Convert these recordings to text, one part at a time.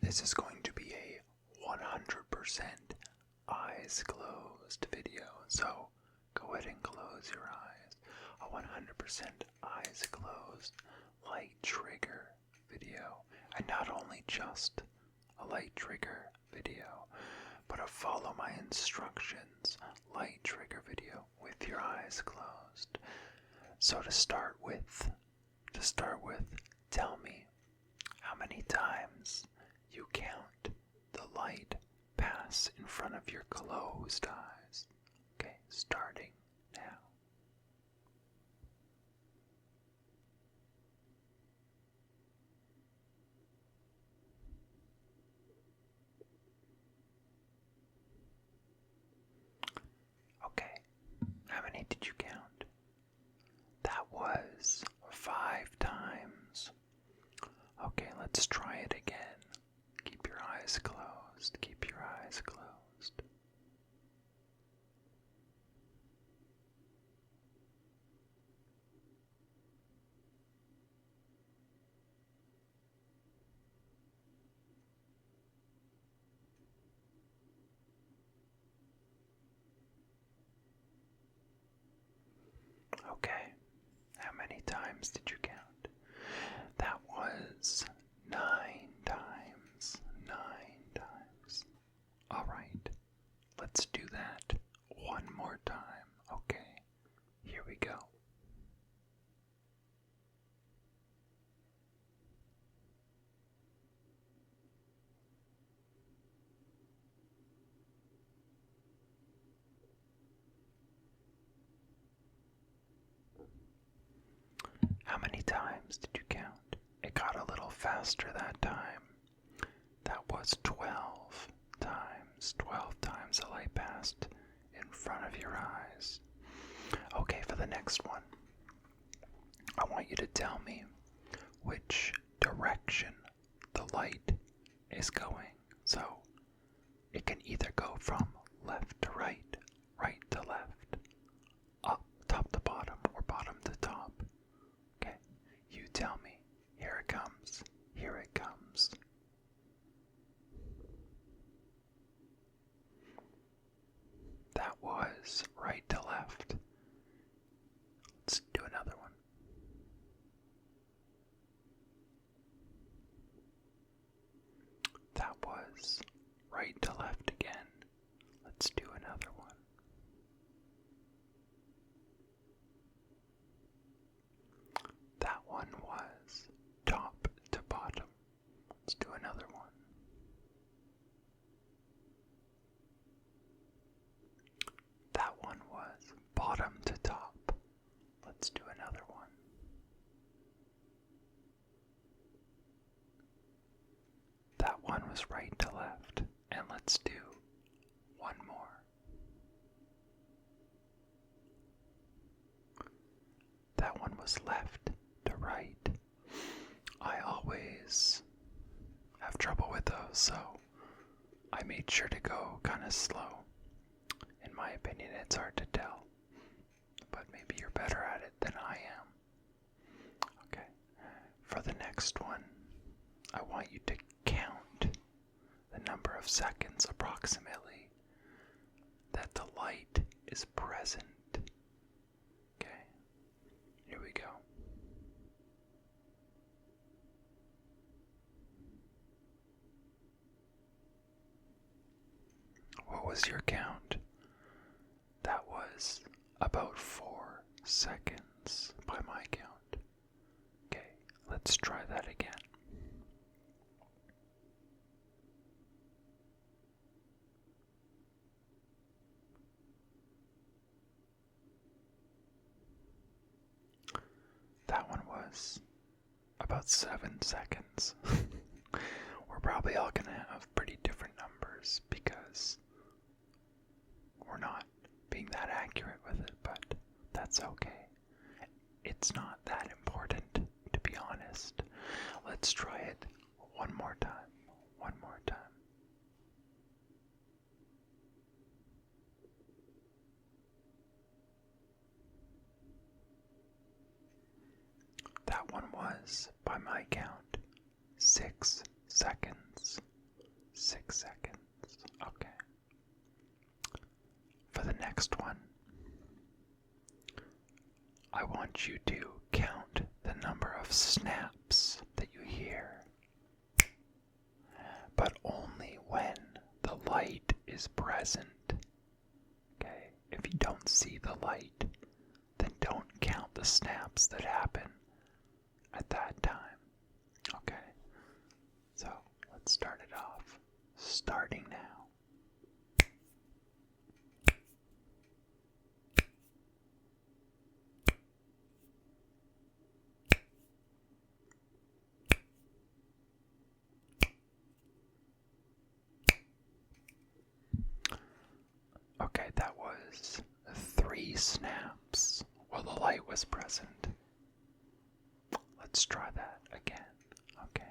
This is going to be a 100% eyes closed video, so go ahead and close your eyes. A 100% eyes closed light trigger video, and not only just a light trigger video, but a follow my instructions light trigger video with your eyes closed. So to start with, tell me how many times you count the light pass in front of your closed eyes. Okay, starting now. Okay, how many did you count? That was 5 times. Okay, let's try it again. Keep your eyes closed. Keep your eyes closed. Okay, how many times did you count? That was 9 times. 9 times. Alright, let's do that one more time. Okay, here we go. How many times did you count? It got a little faster that time. That was 12 times. 12 times the light passed in front of your eyes. Okay, for the next one, I want you to tell me which direction the light is going. So it can either go from left to right, right to left, up, top to bottom, or bottom to top. Okay, you tell me. Here it comes. Here it comes. That was right to left. Let's do another one. That was right to left again. Let's do another one. That one was top to bottom. Let's do another one. That one was bottom to top. Let's do another one. That one was right to left. And let's do one more. That one was left to right. I always have trouble with those, so I made sure to go kind of slow. In my opinion, it's hard to tell, but maybe you're better at it than I am. Okay, for the next one, I want you to count the number of seconds approximately that the light is present. Okay, here we go. What was your count? That was about 4 seconds by my count. Okay, let's try that again. That one was about 7 seconds. We're probably all gonna have pretty different numbers because we're not being that accurate with it, but that's okay. It's not that important, to be honest. Let's try it one more time. One more time. That one was, by my count, 6 seconds. 6 seconds. Okay. For the next one, I want you to count the number of snaps that you hear, but only when the light is present. Okay? If you don't see the light, then don't count the snaps that happen at that time. Okay? So, let's start it off. Starting now. Okay, that was 3 snaps while the light was present. Let's try that again. Okay.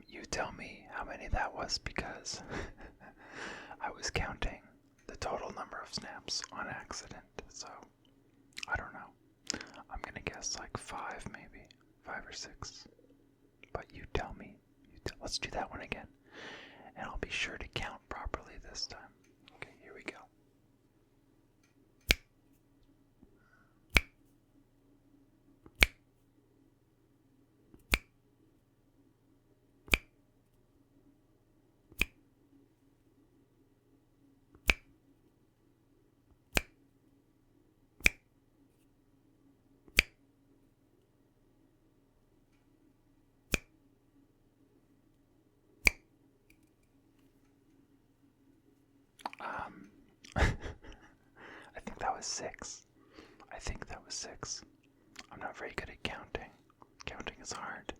You tell me how many that was, because I was counting the total number of snaps on accident, so I don't know. I'm gonna guess like 5 maybe, 5 or 6. But you tell me. Let's do that one again, and I'll be sure to count properly this time. Okay, here we go. I think that was 6. I think that was 6. I'm not very good at counting. Counting is hard.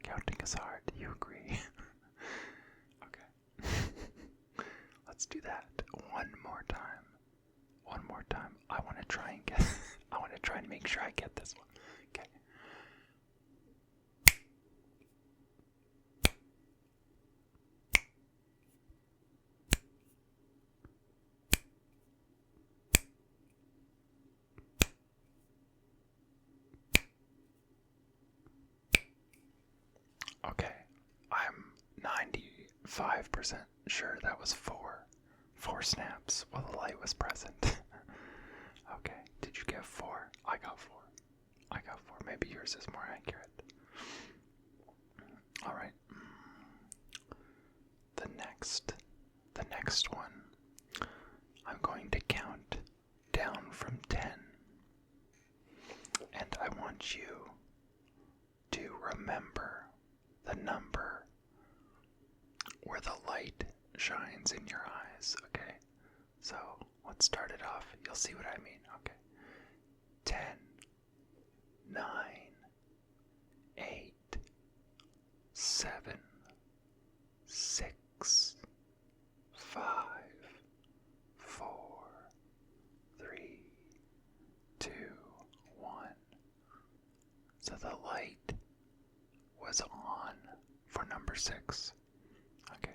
Counting is hard. Do you agree? Okay. Let's do that one more time. One more time. I want to try and get. I want to try and make sure I get this one. Okay. Okay, I'm 95% sure that was 4. 4 snaps while the light was present. Okay, did you get 4? I got 4. I got 4. Maybe yours is more accurate. Alright. The next one, I'm going to count down from 10. And I want you to remember the number where the light shines in your eyes, okay? So, let's start it off. You'll see what I mean, okay? 10, 9, 8, 7, 6, 5, 4, 3, 2, 1. So the light was on for number 6. Okay.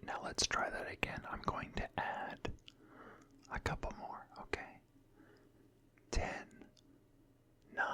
Now let's try that again. I'm going to add a couple more, okay? 10, 9,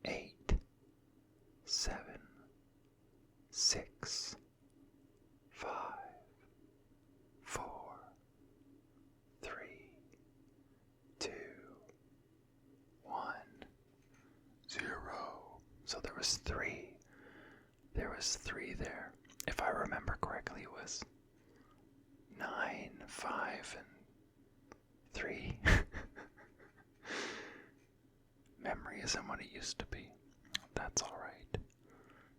8, 7, 6, 5, 4, 3, 2, 1, 0. So there was 3. There was 3 there. If I remember correctly, it was 9, 5, and 3. Memory isn't what it used to be. That's alright.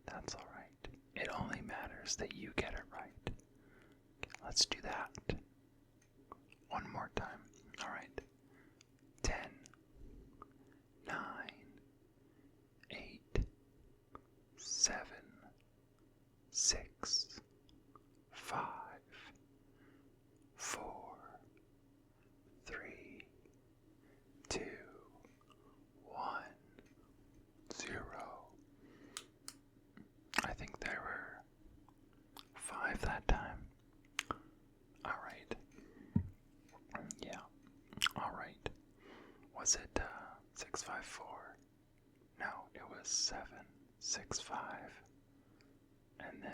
That's alright. It only matters that you get it right. Okay, let's do that one more time. Alright. 10, 9, 8, 7, 6, 5, 4, 3, 2, Was it 654? No, it was 765. And then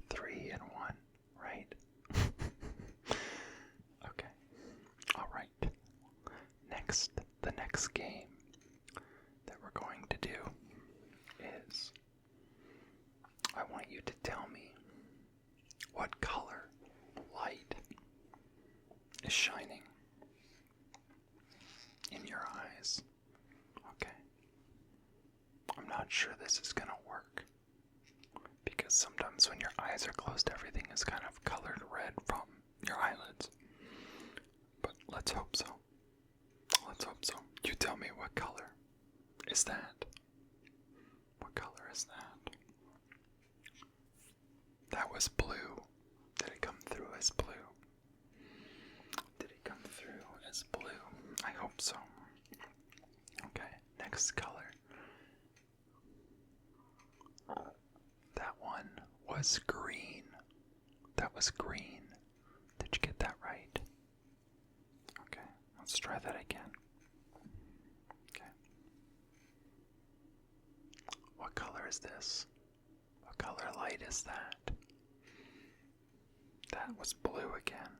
3 and 1, right? Okay. Alright. The next game that we're going to do is I want you to tell me what color light is shining in your eyes. Okay. I'm not sure this is gonna work because sometimes when your eyes are closed, everything is kind of colored red from your eyelids. But let's hope so. Let's hope so. You tell me, what color is that? What color is that? That was blue. Did it come through as blue? Did it come through as blue? I hope so. Okay, next color. That one was green. That was green. Did you get that right? Okay, let's try that again. Okay. What color is this? What color light is that? That was blue again.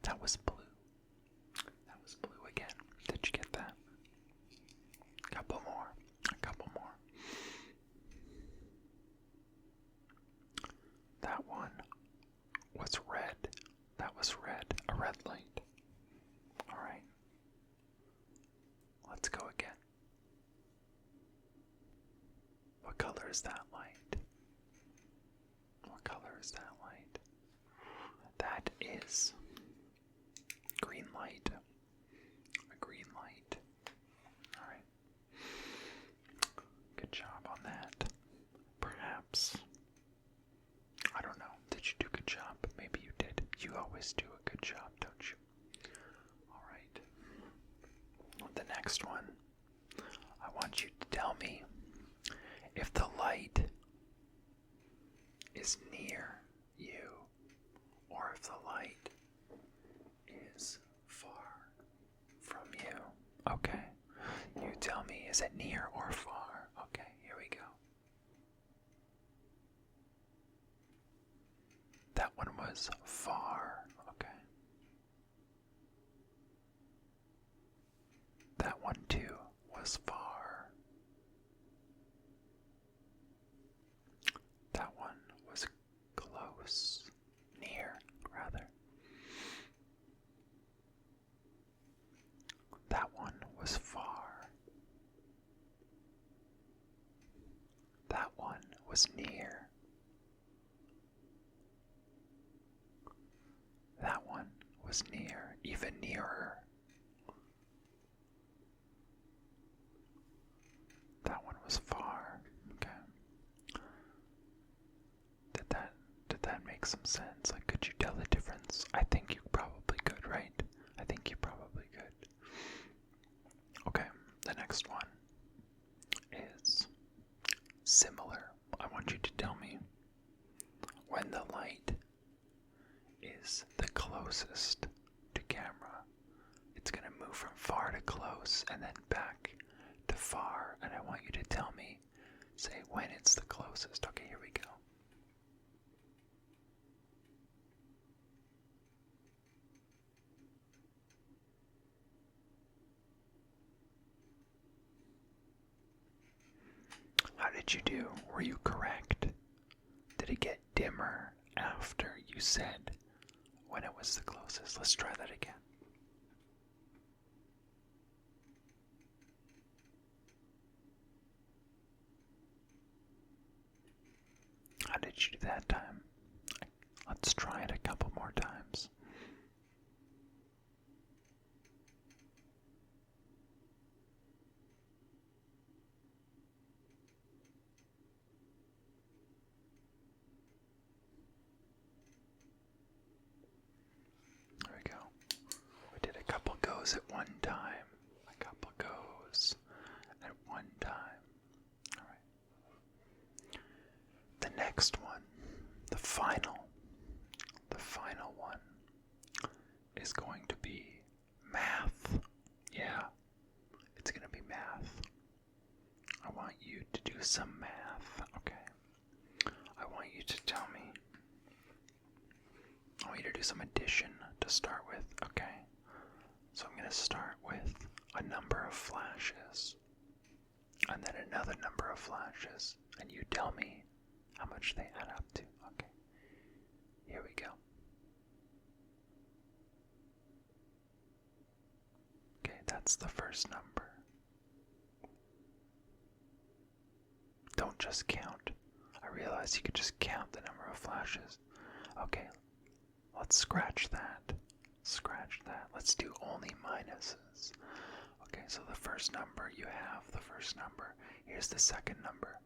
That was blue. That was blue again. Did you get that? A couple more. A couple more. That one was red. That was red. A red light. Alright. Let's go again. What color is that light? What color is that light? That is green light. A green light. Alright. Good job on that. Perhaps. I don't know. Did you do a good job? Maybe you did. You always do a good job, don't you? Alright. The next one. I want you to tell me if the light is near you or if the light is far from you. Okay. You tell me, is it near or far? Okay, here we go. That one was far. Okay. That one too was far. That one was close. Near, rather. That one was far. That one was near. That one was near, even nearer. That one was far. Okay. Did that make some sense? Like, could you tell the difference? I think you probably could, right? I think you probably could. Okay, the next one is similar. I want you to tell me when the light is the closest to camera. It's going to move from far to close and then back to far. And I want you to tell me, say when it's the closest. Okay, here we go. How did you do? Were you correct? Did it get dimmer after you said when it was the closest? Let's try that again. How did you do that time? Let's try it a couple more times. There we go. We did a couple goes at one time. A couple goes at one time. All right. The next one, the final one is going to be math. some math, okay? I want you to tell me. I want you to do some addition to start with, okay? So I'm going to start with a number of flashes, and then another number of flashes, and you tell me how much they add up to, okay? Here we go. Okay, that's the first number. Don't just count. I realized you could just count the number of flashes. Okay, let's scratch that. Scratch that. Let's do only minuses. Okay, so the first number, you have the first number. Here's the second number.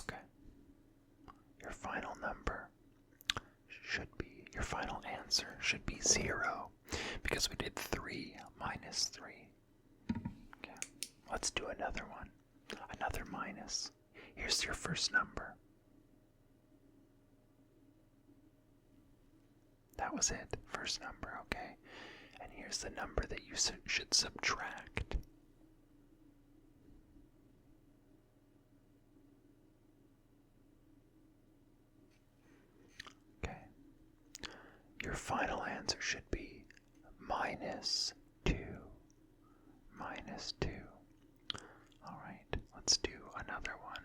Okay. Your final number should be, your final answer should be 0, because we did 3 minus 3. Okay, let's do another one. Another minus. Here's your first number. That was it, first number, okay? And here's the number that you should subtract. Okay. Your final answer should be minus 2. Minus 2. Alright, let's do another one.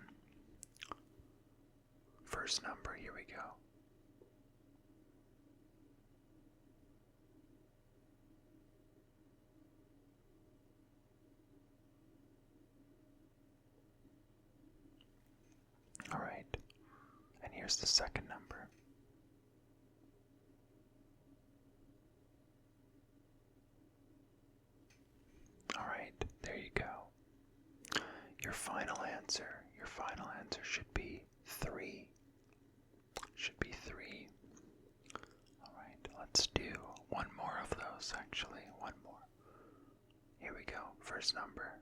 First number, here we go. Alright, and here's the second number. Alright, there you go. Your final answer should be 3. Should be 3. Alright, let's do one more of those, actually. One more. Here we go. First number.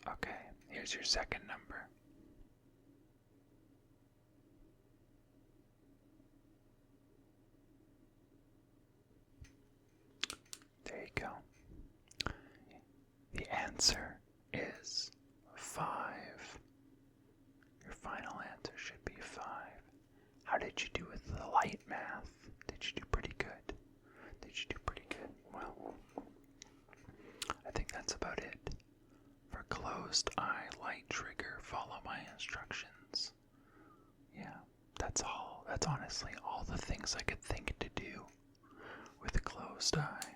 Okay, here's your second number. There you go. The answer is 5. Your final answer should be 5. How did you do with the light math? Did you do pretty good? Did you do pretty good? Well, I think that's about it. For closed eye light trigger, follow my instructions. Yeah, that's all. That's honestly all the things I could think to do with a closed eye.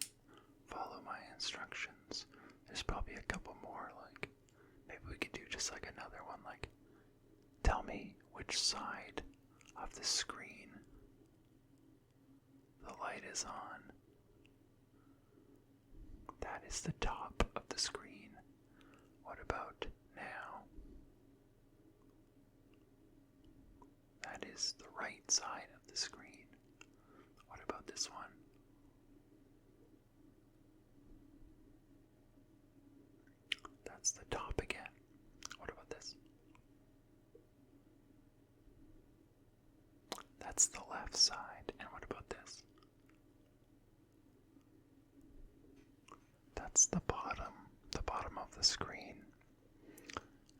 Follow my instructions. There's probably a couple more, like, maybe we could do just like another one, like, tell me which side of the screen the light is on. That is the top of the screen. What about now? That is the right side of the screen. What about this one? That's the top again. What about this? That's the left side. And what about this? That's the bottom of the screen.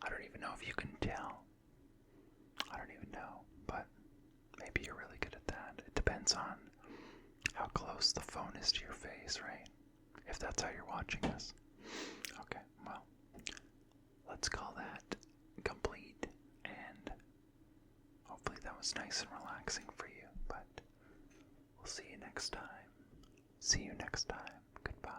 I don't even know if you can tell. I don't even know, but maybe you're really good at that. It depends on how close the phone is to your face, right? If that's how you're watching this. Okay, well, let's call that complete, and hopefully that was nice and relaxing for you, but we'll see you next time. See you next time. Goodbye.